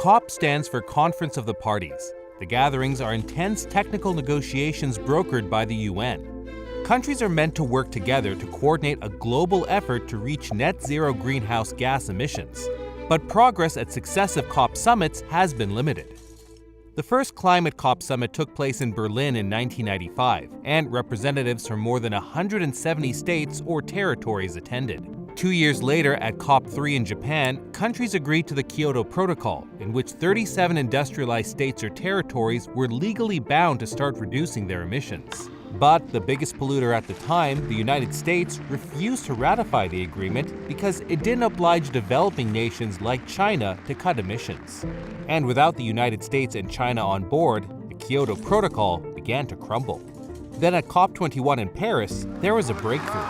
COP stands for Conference of the Parties. The gatherings are intense technical negotiations brokered by the UN. Countries are meant to work together to coordinate a global effort to reach net zero greenhouse gas emissions. But progress at successive COP summits has been limited. The first Climate COP summit took place in Berlin in 1995, and representatives from more than 170 states or territories attended. 2 years later, at COP3 in Japan, countries agreed to the Kyoto Protocol, in which 37 industrialized states or territories were legally bound to start reducing their emissions. But the biggest polluter at the time, the United States, refused to ratify the agreement because it didn't oblige developing nations like China to cut emissions. And without the United States and China on board, the Kyoto Protocol began to crumble. Then at COP21 in Paris, there was a breakthrough.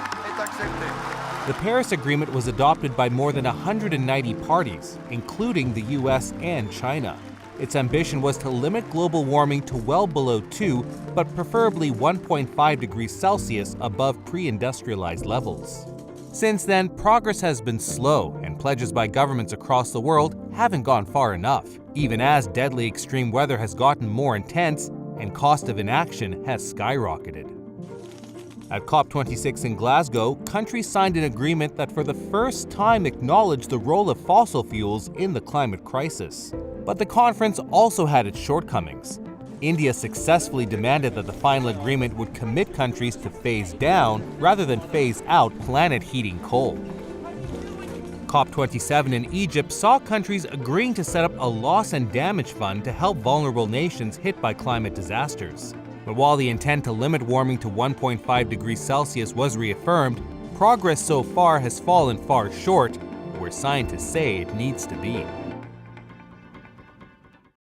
The Paris Agreement was adopted by more than 190 parties, including the US and China. Its ambition was to limit global warming to well below 2, but preferably 1.5 degrees Celsius above pre-industrialized levels. Since then, progress has been slow, and pledges by governments across the world haven't gone far enough, even as deadly extreme weather has gotten more intense and cost of inaction has skyrocketed. At COP26 in Glasgow, countries signed an agreement that for the first time acknowledged the role of fossil fuels in the climate crisis. But the conference also had its shortcomings. India successfully demanded that the final agreement would commit countries to phase down rather than phase out planet-heating coal. COP27 in Egypt saw countries agreeing to set up a loss and damage fund to help vulnerable nations hit by climate disasters. But while the intent to limit warming to 1.5 degrees Celsius was reaffirmed, progress so far has fallen far short of where scientists say it needs to be.